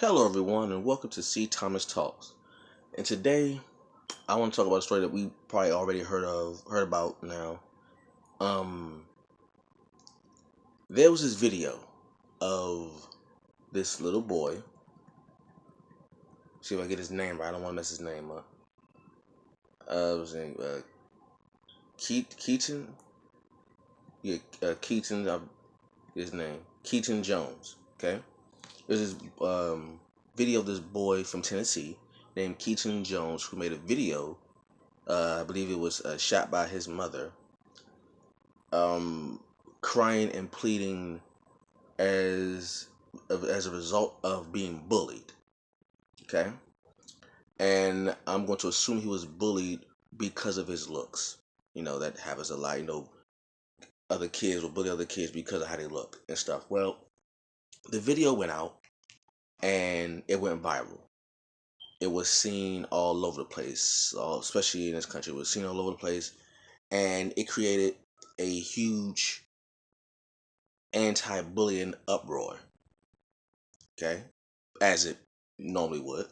Hello, everyone, and welcome to C. Thomas Talks. And today, I want to talk about a story that we probably already heard about now. Um, there was this video of this little boy. See if I get his name right. I don't want to mess his name up. His name Keaton. Yeah, Keaton. His name Keaton Jones. Okay. There's this video of this boy from Tennessee named Keaton Jones who made a video. I believe it was shot by his mother, crying and pleading as as a result of being bullied. Okay, and I'm going to assume he was bullied because of his looks. You know that happens a lot. Other kids will bully other kids because of how they look and stuff. Well, the video went out and it went viral. It was seen all over the place, especially in this country. It was seen all over the place, and it created a huge anti-bullying uproar. Okay, as it normally would.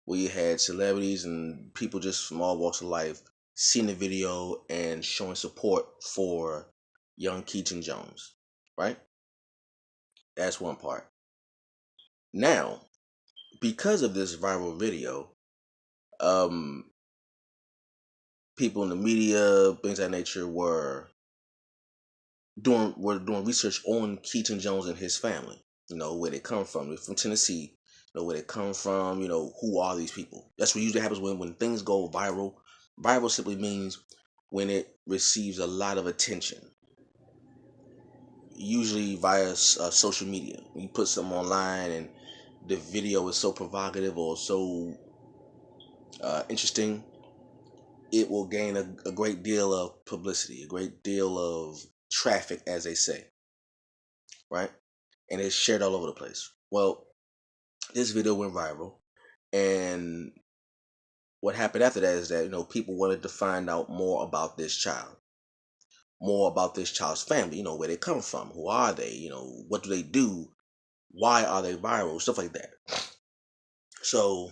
We had celebrities and people just from all walks of life seeing the video and showing support for young Keaton Jones. Right? That's one part. Now, because of this viral video, um, people in the media, things of that nature, were doing research on Keaton Jones and his family. Where they come from. They're from Tennessee. Where they come from. Who are these people? That's what usually happens when things go viral. Viral simply means when it receives a lot of attention, usually via social media. When you put something online and the video is so provocative or so interesting, it will gain a great deal of publicity, a great deal of traffic, as they say, right? And it's shared all over the place. Well, this video went viral, and what happened after that is that people wanted to find out more about this child, more about this child's family. Where they come from, who are they, what do they do, why are they viral, stuff like that. So,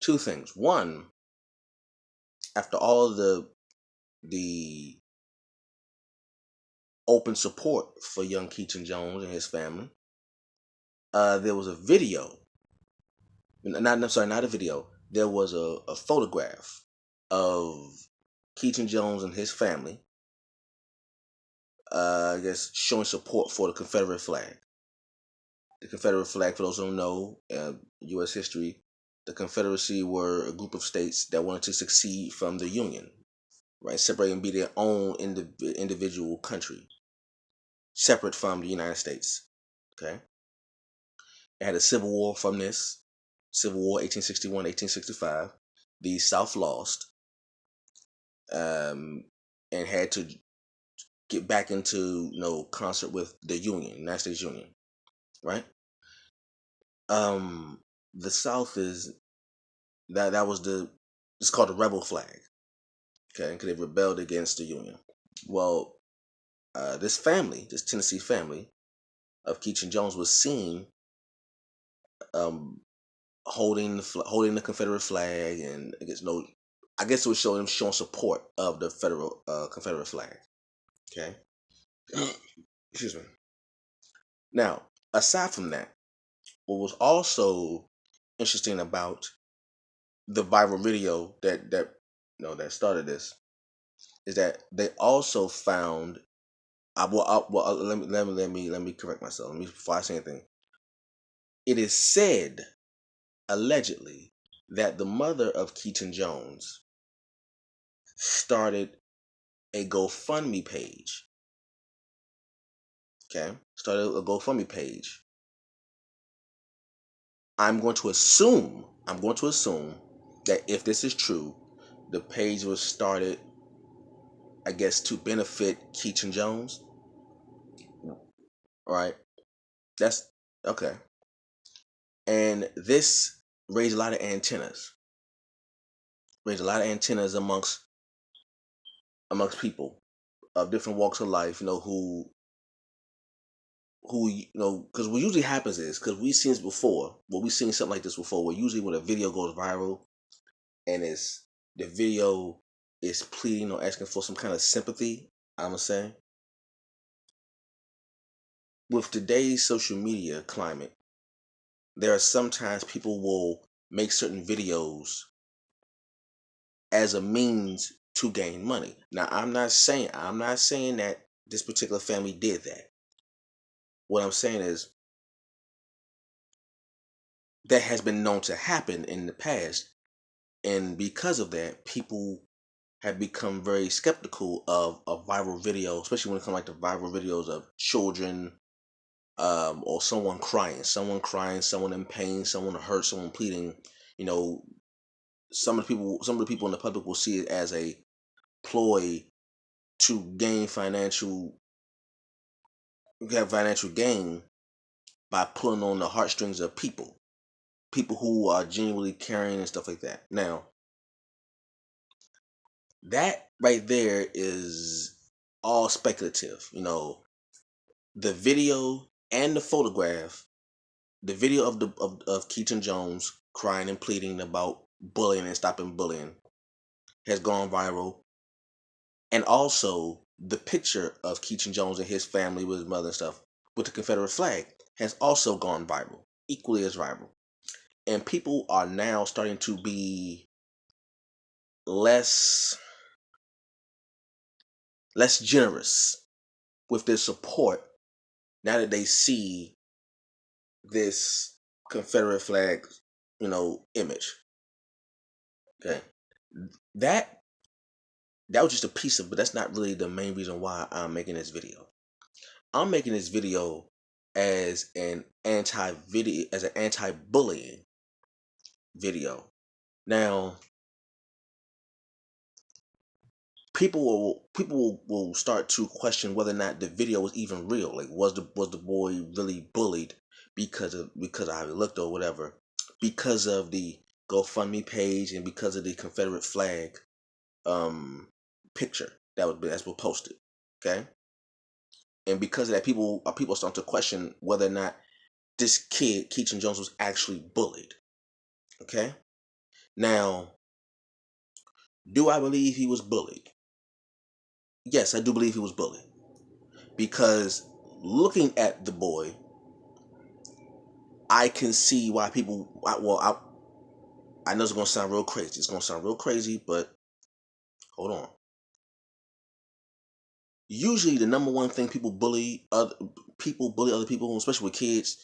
two things. One, after all of the open support for young Keaton Jones and his family, there was a video. Not a video. There was a photograph of Keaton Jones and his family, I guess, showing support for the Confederate flag. The Confederate flag, for those who don't know, U.S. history, the Confederacy were a group of states that wanted to succeed from the Union, right? Separate and be their own individual country, separate from the United States. Okay, it had a civil war from this. Civil War 1861, 1865. The South lost, and had to get back into concert with the Union, United States Union, right? The South is that was it's called the rebel flag, okay, because they rebelled against the Union. Well, this family, this Tennessee family of Keaton Jones, was seen holding the Confederate flag, and I guess it was showing support of the federal Confederate flag. Okay, excuse me. Now, aside from that, what was also interesting about the viral video that started this is that they also found. Let me correct myself. Before I say anything. It is said, allegedly, that the mother of Keaton Jones started a GoFundMe page. Okay, started a GoFundMe page. I'm going to assume that if this is true, the page was started, I guess, to benefit Keaton Jones. Right? That's okay. And this raised a lot of antennas. Amongst people of different walks of life, who who, because what usually happens is, because we've seen this before, we've seen something like this before, where usually when a video goes viral and the video is pleading or asking for some kind of sympathy, I'm gonna say, with today's social media climate, there are sometimes people will make certain videos as a means to gain money. Now, I'm not saying that this particular family did that. What I'm saying is that has been known to happen in the past, and because of that, people have become very skeptical of viral videos, especially when it comes like to viral videos of children, or someone in pain, someone hurt, someone pleading. You know, some of the people in the public will see it as a ploy to have financial gain by pulling on the heartstrings of people who are genuinely caring and stuff like that. Now, that right there is all speculative. The video and the photograph, the video of Keaton Jones crying and pleading about bullying and stopping bullying has gone viral, and also the picture of Keaton Jones and his family with his mother and stuff with the Confederate flag has also gone viral, equally as viral. And people are now starting to be less generous with their support now that they see this Confederate flag, image. Okay, that that was just a piece of, but that's not really the main reason why I'm making this video. I'm making this video as an anti-bullying video. Now, people will start to question whether or not the video was even real. Like, was the boy really bullied because of how he looked or whatever, because of the GoFundMe page and because of the Confederate flag picture that's was posted. Okay, and because of that, people starting to question whether or not this kid Keaton Jones was actually bullied. Okay, now, do I believe he was bullied? Yes, I do believe he was bullied, because looking at the boy, I can see why people. I know it's gonna sound real crazy. It's gonna sound real crazy, but hold on. Usually, the number one thing bully other people, especially with kids.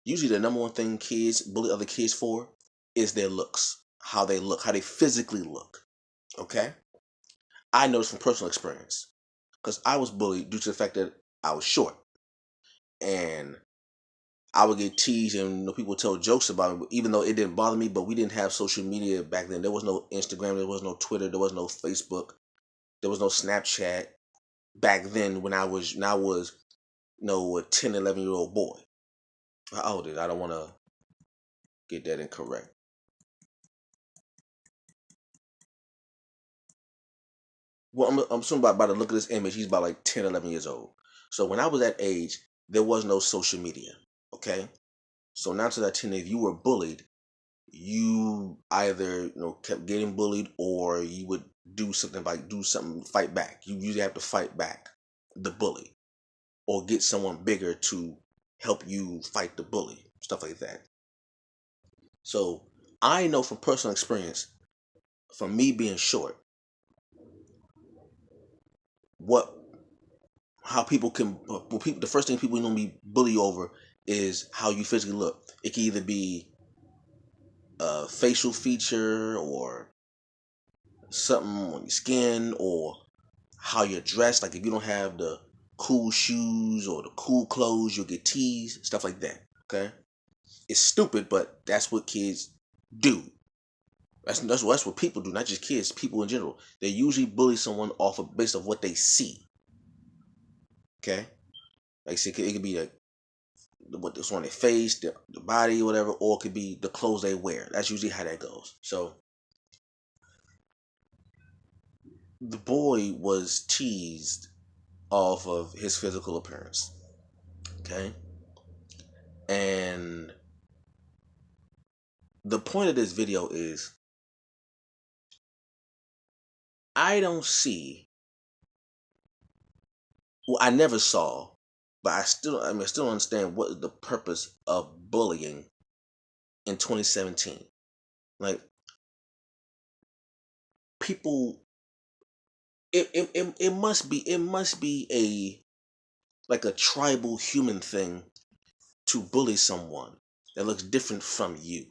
Usually, the number one thing kids bully other kids for is their looks, how they look, how they physically look. Okay, I know this from personal experience because I was bullied due to the fact that I was short, and I would get teased, and people would tell jokes about it, even though it didn't bother me. But we didn't have social media back then. There was no Instagram, there was no Twitter, there was no Facebook, there was no Snapchat back then when I was 10, 11-year-old boy. How old is it? I don't want to get that incorrect. Well, I'm assuming by the look of this image, he's about like 10, 11 years old. So when I was that age, there was no social media. Okay, so now to that 10, if you were bullied, you either kept getting bullied, or you would do something, fight back. You usually have to fight back the bully, or get someone bigger to help you fight the bully, stuff like that. So I know from personal experience, from me being short, what how people can the first thing people normally bully over is how you physically look. It can either be a facial feature, or something on your skin, or how you're dressed. Like, if you don't have the cool shoes or the cool clothes, you'll get teased, stuff like that. Okay, it's stupid, but that's what kids do. That's what people do, not just kids. People in general, they usually bully someone based off what they see. Okay, like I said, it could be what's on their face, the body, whatever, or it could be the clothes they wear. That's usually how that goes. So the boy was teased off of his physical appearance. Okay, and the point of this video is I don't see. Well, I never saw, but I still don't understand what is the purpose of bullying in 2017. Like people, it must be a like a tribal human thing to bully someone that looks different from you.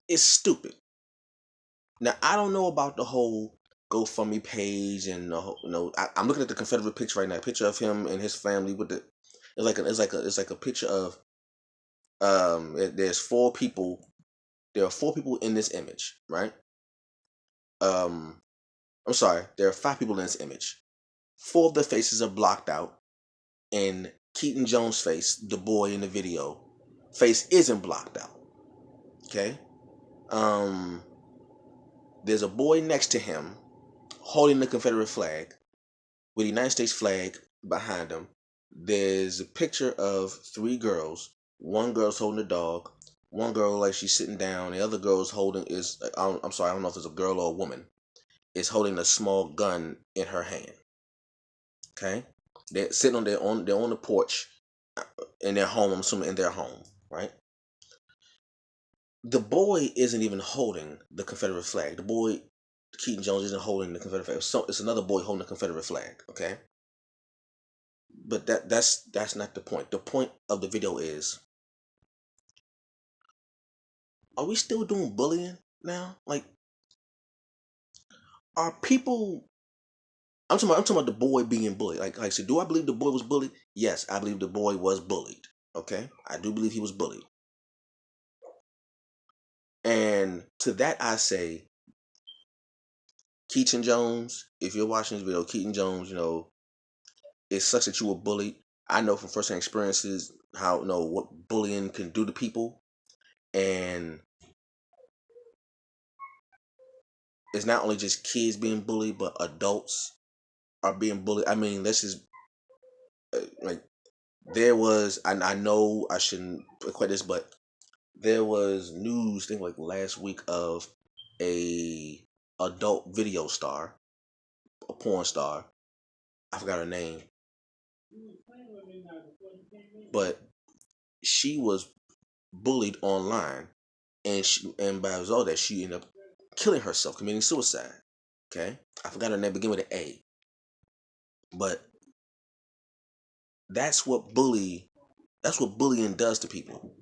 It's stupid. Now I don't know about the whole GoFundMe page and the whole, I'm looking at the Confederate picture right now, picture of him and his family with the. It's like a picture of there's four people. There are four people in this image, right? Um, I'm sorry, there are five people in this image. Four of their faces are blocked out, and Keaton Jones' face, the boy in the video, face isn't blocked out. Okay. Um, there's a boy next to him holding the Confederate flag with the United States flag behind him. There's a picture of three girls. One girl's holding a dog. One girl like she's sitting down. The other girl's holding is I'm sorry, I don't know if it's a girl or a woman. Is holding a small gun in her hand. Okay, they're sitting they're on the porch in their home. I'm assuming in their home, right? The boy isn't even holding the Confederate flag. The boy Keaton Jones isn't holding the Confederate flag. So it's another boy holding the Confederate flag. Okay, but that's not the point. The point of the video is: are we still doing bullying now? Like, are people? I'm talking about the boy being bullied. Like, so do I believe the boy was bullied? Yes, I believe the boy was bullied. Okay, I do believe he was bullied. And to that I say, Keaton Jones, if you're watching this video, Keaton Jones, it sucks that you were bullied. I know from firsthand experiences how what bullying can do to people, and it's not only just kids being bullied, but adults are being bullied. I mean, this is like there was. I know I shouldn't equate this, but there was news, I think like last week, of a adult video star, a porn star. I forgot her name, but she was bullied online, and by the result of that, she ended up killing herself, committing suicide. Okay, I forgot her name, begin with an A. But that's what bully. That's what bullying does to people.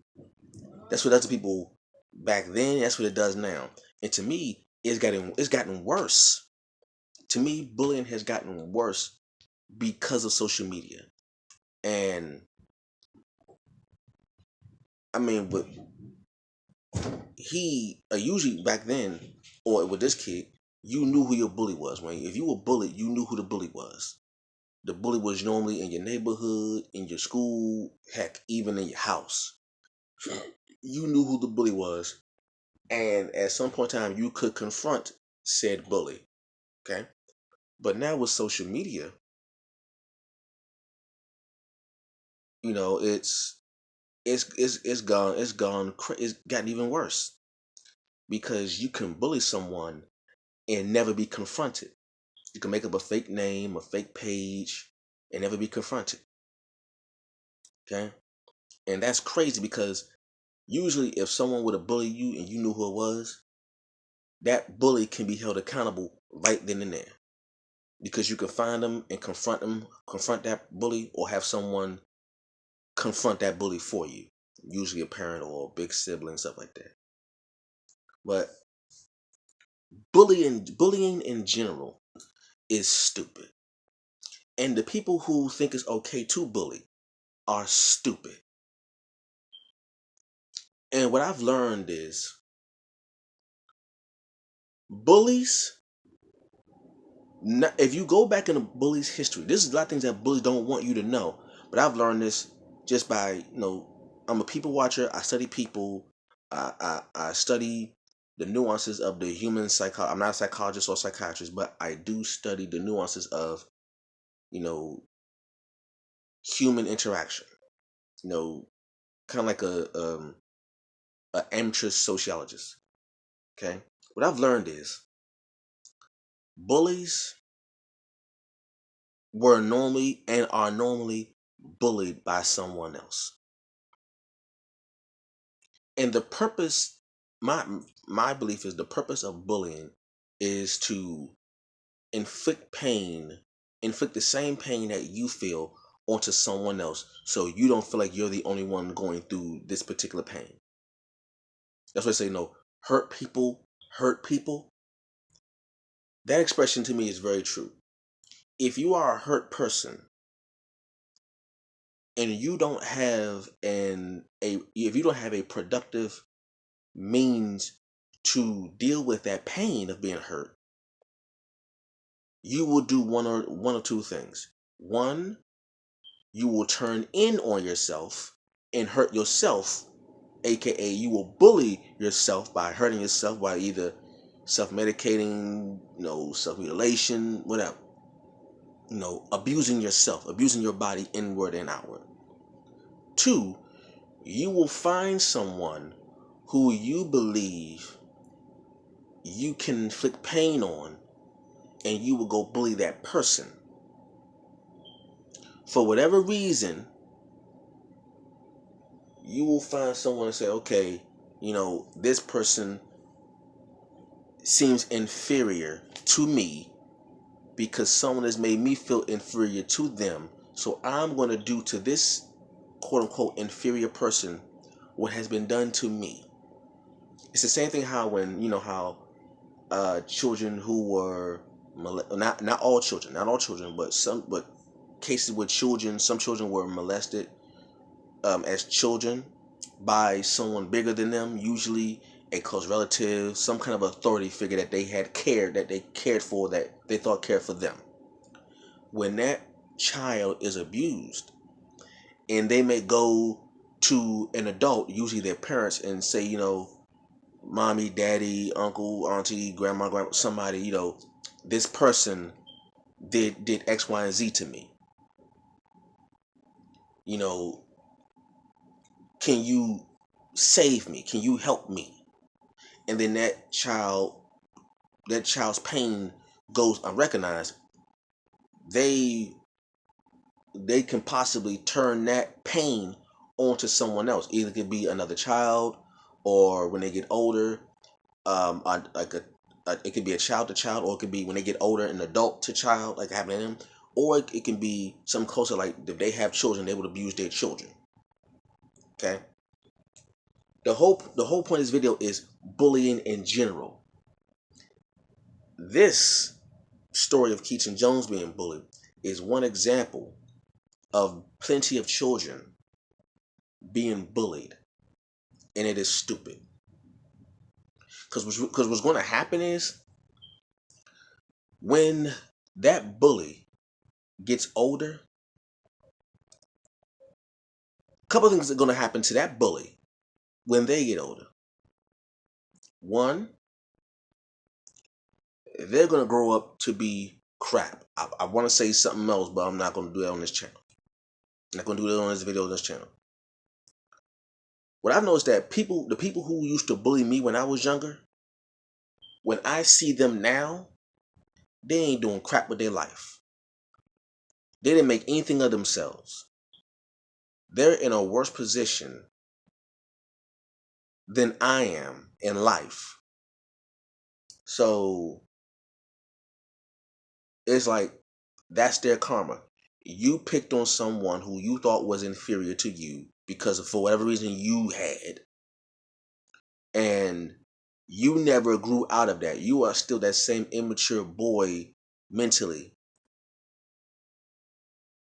That's what it does to people back then. That's what it does now. And to me, it's gotten worse. To me, bullying has gotten worse because of social media. And I mean, but he usually back then, or with this kid, you knew who your bully was. When if you were bullied, you knew who the bully was. The bully was normally in your neighborhood, in your school, heck, even in your house. You knew who the bully was, and at some point in time, you could confront said bully. Okay, but now with social media, it's gotten even worse because you can bully someone and never be confronted. You can make up a fake name, a fake page, and never be confronted. Okay? And that's crazy because usually if someone would have bullied you and you knew who it was, that bully can be held accountable right then and there. Because you can find them and confront that bully, or have someone confront that bully for you. Usually a parent or a big sibling, stuff like that. But bullying in general is stupid. And the people who think it's okay to bully are stupid. And what I've learned is bullies, if you go back in a bully's history, this is a lot of things that bullies don't want you to know. But I've learned this just by, I'm a people watcher. I study people. I study the nuances of the human psychology. I'm not a psychologist or psychiatrist, but I do study the nuances of, you know, human interaction. Kind of like a amateur sociologist. Okay, what I've learned is bullies were normally and are normally bullied by someone else. And the purpose, my belief is the purpose of bullying is to inflict pain, inflict the same pain that you feel onto someone else, so you don't feel like you're the only one going through this particular pain. That's why I say hurt people hurt people. That expression to me is very true. If you are a hurt person and you don't have if you don't have a productive means to deal with that pain of being hurt, you will do one or two things. One, you will turn in on yourself and hurt yourself, aka you will bully yourself by hurting yourself by either self-medicating, self-mutilation, whatever. Abusing yourself, abusing your body inward and outward. Two, you will find someone who you believe you can inflict pain on, and you will go bully that person. For whatever reason, you will find someone and say, okay, this person seems inferior to me because someone has made me feel inferior to them. So I'm going to do to this quote unquote inferior person what has been done to me. It's the same thing how when, children who were, not all children, but cases with some children were molested as children by someone bigger than them, usually a close relative, some kind of authority figure that they cared for, that they thought cared for them. When that child is abused, and they may go to an adult, usually their parents, and say, mommy, daddy, uncle, auntie, grandma, somebody, this person did X, Y, and Z to me. Can you save me? Can you help me? And then that child's pain goes unrecognized. They can possibly turn that pain onto someone else. Either it could be another child, or when they get older, it could be a child to child, or it could be when they get older, an adult to child, like happening to them, or it can be something closer, like if they have children, they would abuse their children. Okay. The whole point of this video is bullying in general. This story of Keaton Jones being bullied is one example of plenty of children being bullied, and it is stupid. Because what's going to happen is, when that bully gets older, a couple of things are going to happen to that bully when they get older. One, they're going to grow up to be crap. I want to say something else, but I'm not going to do that on this channel. I'm not going to do that on this video on this channel. What I've noticed that the people who used to bully me when I was younger, when I see them now, they ain't doing crap with their life. They didn't make anything of themselves. They're in a worse position than I am in life. So it's like, that's their karma. You picked on someone who you thought was inferior to you because of, for whatever reason you had, and you never grew out of that. You are still that same immature boy mentally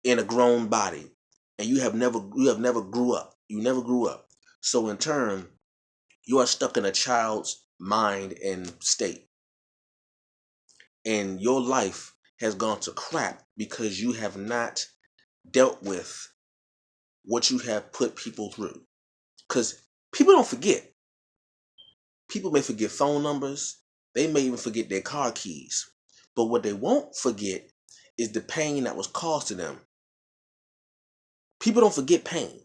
in a grown body, and you have never grew up. You never grew up. So in turn, you are stuck in a child's mind and state, and your life has gone to crap because you have not dealt with what you have put people through. Because people don't forget. People may forget phone numbers. They may even forget their car keys. But what they won't forget is the pain that was caused to them. People don't forget pain.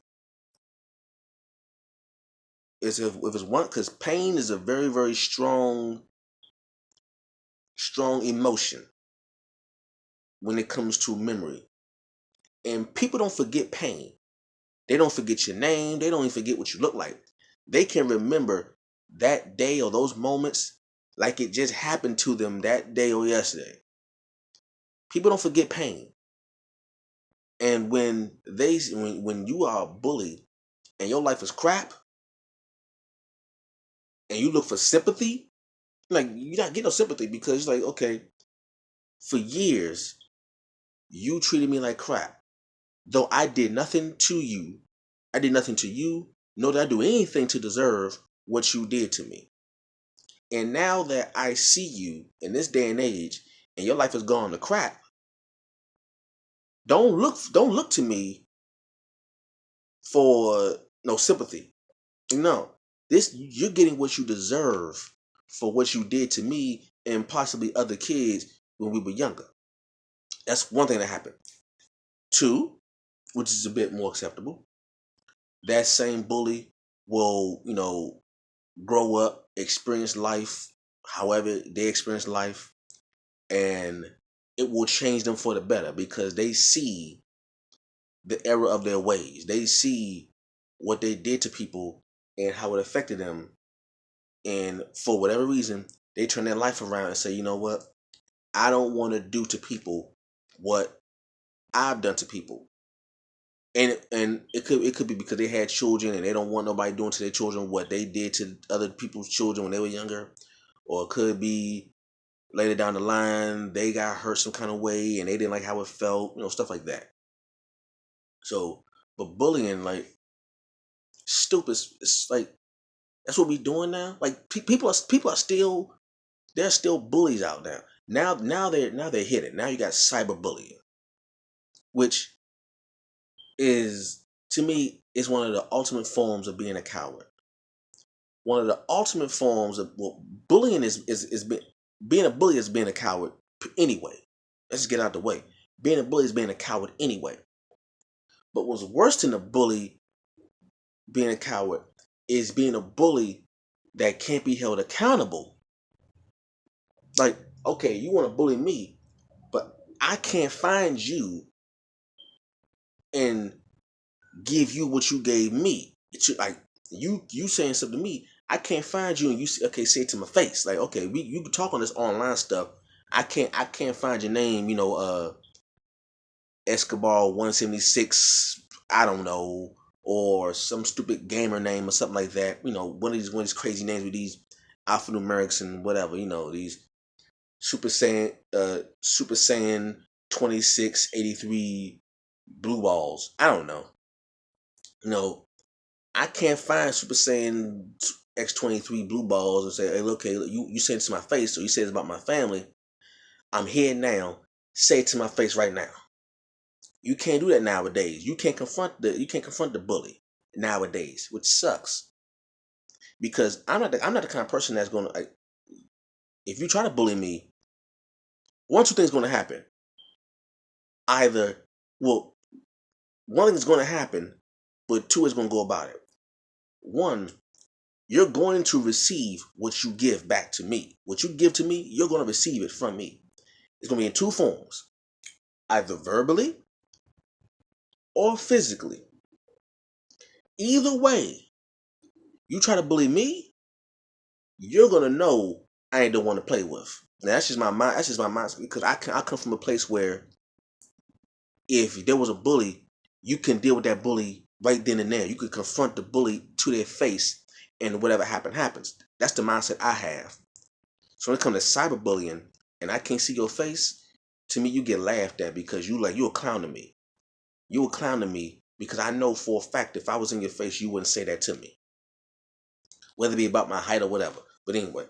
If it's one, because pain is a very, very strong emotion when it comes to memory. And people don't forget pain. They don't forget your name. They don't even forget what you look like. They can remember that day or those moments like it just happened to them that day or yesterday. People don't forget pain. And when you are bullied and your life is crap and you look for sympathy, like you not get no sympathy because it's like, okay, for years you treated me like crap. Though I did nothing to you. I did nothing to you, nor did I do anything to deserve what you did to me. And now that I see you in this day and age and your life has gone to crap, don't look to me for no sympathy. No. You're getting what you deserve for what you did to me and possibly other kids when we were younger. That's one thing that happened. Two, which is a bit more acceptable, that same bully will, grow up, experience life however they experience life, and it will change them for the better because they see the error of their ways. They see what they did to people and how it affected them. And for whatever reason, they turn their life around and say, you know what? I don't want to do to people what I've done to people. And it could be because they had children and they don't want nobody doing to their children what they did to other people's children when they were younger. Or it could be later down the line they got hurt some kind of way and they didn't like how it felt, stuff like that. So, but bullying, like, stupid. It's like that's what we doing now. Like people are still there's still bullies out there. Now they're hidden. Now you got cyberbullying, which is, to me, is one of the ultimate forms of being a coward. One of the ultimate forms of, well, bullying is being a bully is being a coward anyway. Let's just get out the way. Being a bully is being a coward anyway. But what's worse than a bully being a coward is being a bully that can't be held accountable. Like, okay, you want to bully me, but I can't find you and give you what you gave me. It's like you saying something to me. I can't find you and you say it to my face. Like, okay, you can talk on this online stuff. I can't find your name. Escobar 176. I don't know, or some stupid gamer name or something like that. One of these crazy names with these alphanumerics and whatever. These Super Saiyan 2683 blue balls. I don't know. I can't find Super Saiyan X23 blue balls and say, hey, look, okay, you said it to my face, or you said it's about my family. I'm here now. Say it to my face right now. You can't do that nowadays. You can't confront the bully nowadays, which sucks. Because I'm not the kind of person that's gonna, like, if you try to bully me, one or two things gonna happen. Either, well, one thing is gonna happen, but two is gonna go about it. One, you're going to receive what you give back to me. What you give to me, you're going to receive it from me. It's going to be in two forms, either verbally or physically. Either way, you try to bully me, you're going to know I ain't the one to play with. Now, that's just my mind. That's just my mind, because I come from a place where if there was a bully, you can deal with that bully right then and there. You could confront the bully to their face, and whatever happens. That's the mindset I have. So when it comes to cyberbullying and I can't see your face, to me you get laughed at because you a clown to me. You a clown to me because I know for a fact if I was in your face you wouldn't say that to me. Whether it be about my height or whatever. But anyway,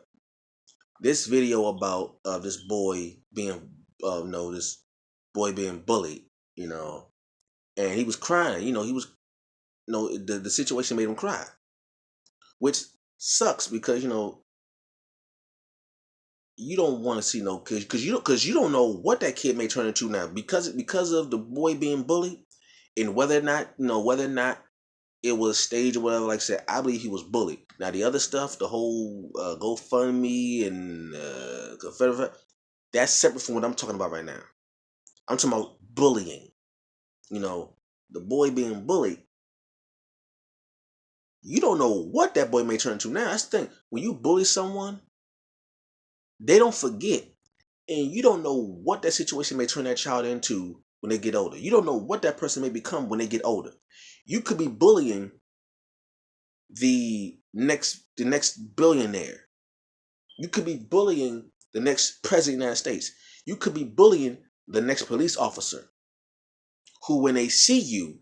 this video about this boy being this boy being bullied, and he was crying. He was the situation made him cry, which sucks because you don't want to see no kids because you don't know what that kid may turn into now because of the boy being bullied. And whether or not it was staged or whatever, like I said, I believe he was bullied. Now the other stuff, the whole GoFundMe and Confederate, that's separate from what I'm talking about right now. I'm talking about bullying. The boy being bullied. You don't know what that boy may turn into. Now that's the thing. When you bully someone, they don't forget, and you don't know what that situation may turn that child into when they get older. You don't know what that person may become when they get older. You could be bullying the next billionaire. You could be bullying the next president of the United States. You could be bullying the next police officer who, when they see you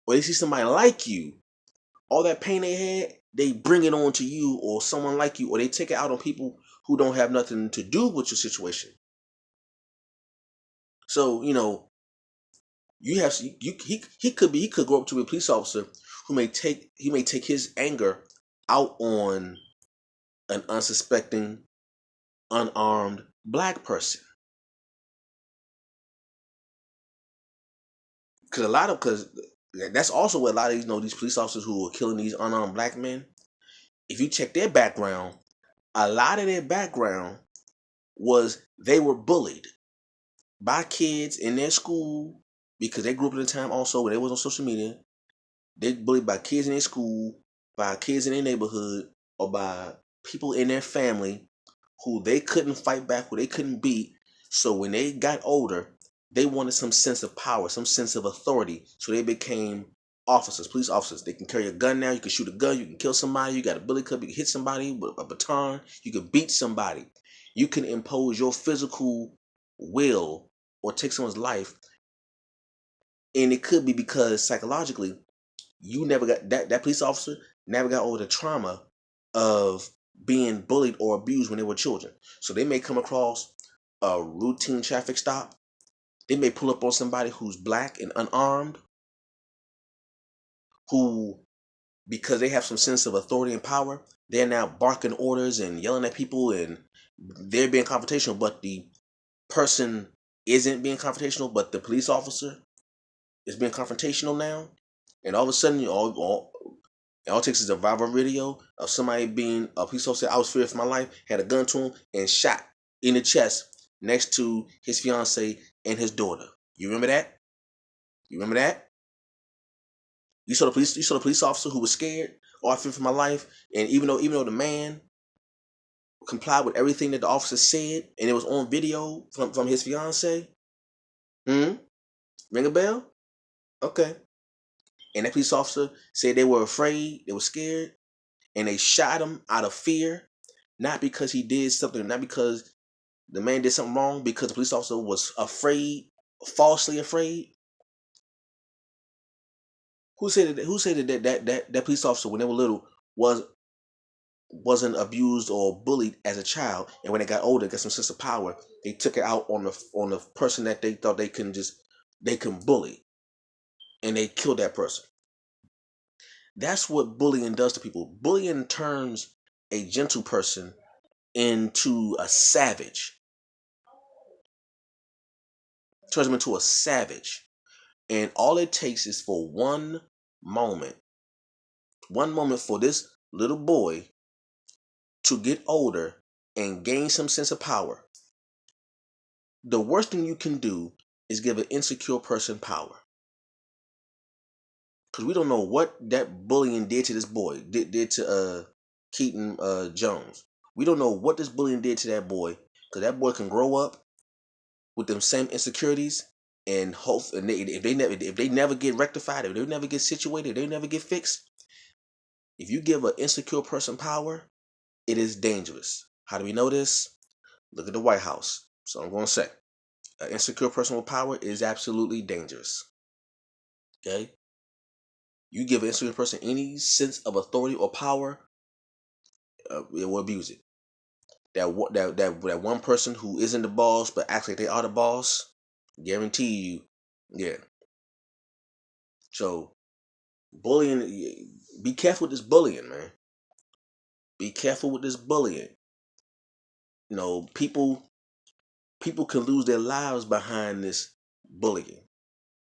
or they see somebody like you, all that pain they had, they bring it on to you or someone like you, or they take it out on people who don't have nothing to do with your situation. So, you have he could grow up to be a police officer who may take his anger out on an unsuspecting, unarmed black person. Because that's also what a lot of these police officers who are killing these unarmed black men. If you check their background, a lot of their background was they were bullied by kids in their school because they grew up at a time also where there was no social media. They bullied by kids in their school, by kids in their neighborhood, or by people in their family who they couldn't fight back, who they couldn't beat. So when they got older, they wanted some sense of power, some sense of authority. So they became officers, police officers. They can carry a gun now. You can shoot a gun. You can kill somebody. You got a billy club. You can hit somebody with a baton. You can beat somebody. You can impose your physical will or take someone's life. And it could be because psychologically, you never got that police officer never got over the trauma of being bullied or abused when they were children. So they may come across a routine traffic stop. They may pull up on somebody who's black and unarmed, who, because they have some sense of authority and power, they're now barking orders and yelling at people, and they're being confrontational, but the person isn't being confrontational, but the police officer is being confrontational now. And all of a sudden, it all takes is a viral video of somebody being a police officer. I was feared for my life, had a gun to him, and shot in the chest next to his fiance and his daughter. You remember that? You remember that? You saw the police officer who was scared. Oh, I fear for my life. And even though the man complied with everything that the officer said, and it was on video from his fiance. Ring a bell? Okay. And that police officer said they were afraid, they were scared, and they shot him out of fear, not because he did something, not because the man did something wrong, because the police officer was afraid, falsely afraid. Who said that police officer when they were little wasn't abused or bullied as a child, and when they got older, got some sense of power, they took it out on the person that they thought they can bully, and they killed that person. That's what bullying does to people. Bullying turns a gentle person into a savage. Turns them into a savage. And all it takes is for one moment for this little boy to get older and gain some sense of power. The worst thing you can do is give an insecure person power. Because we don't know what that bullying did to this boy, did to Keaton Jones. We don't know what this bullying did to that boy, because that boy can grow up with them same insecurities and hope. And if they never get rectified, if they never get situated, if they never get fixed. If you give an insecure person power, it is dangerous. How do we know this? Look at the White House. So I'm going to say, an insecure person with power is absolutely dangerous. Okay? You give an insecure person any sense of authority or power, it will abuse it. That one person who isn't the boss but acts like they are the boss, guarantee you, yeah. So bullying, be careful with this bullying, man. Be careful with this bullying. People can lose their lives behind this bullying.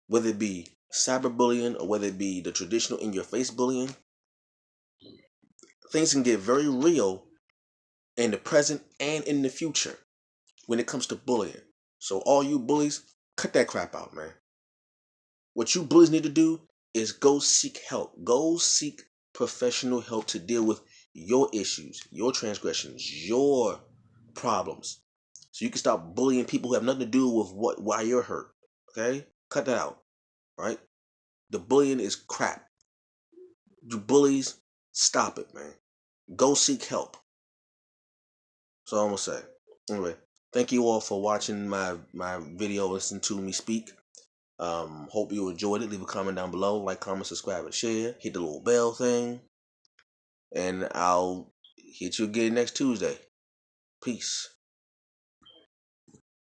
whether it be cyberbullying or whether it be the traditional in-your-face bullying, things can get very real in the present and in the future when it comes to bullying. So all you bullies, cut that crap out, man. What you bullies need to do is go seek help. Go seek professional help to deal with your issues, your transgressions, your problems. So you can stop bullying people who have nothing to do with why you're hurt. Okay? Cut that out. Right? The bullying is crap. You bullies, stop it, man. Go seek help. That's all I'm gonna say. Anyway, thank you all for watching my video, listen to me speak. Hope you enjoyed it. Leave a comment down below. Like, comment, subscribe, and share. Hit the little bell thing. And I'll hit you again next Tuesday. Peace.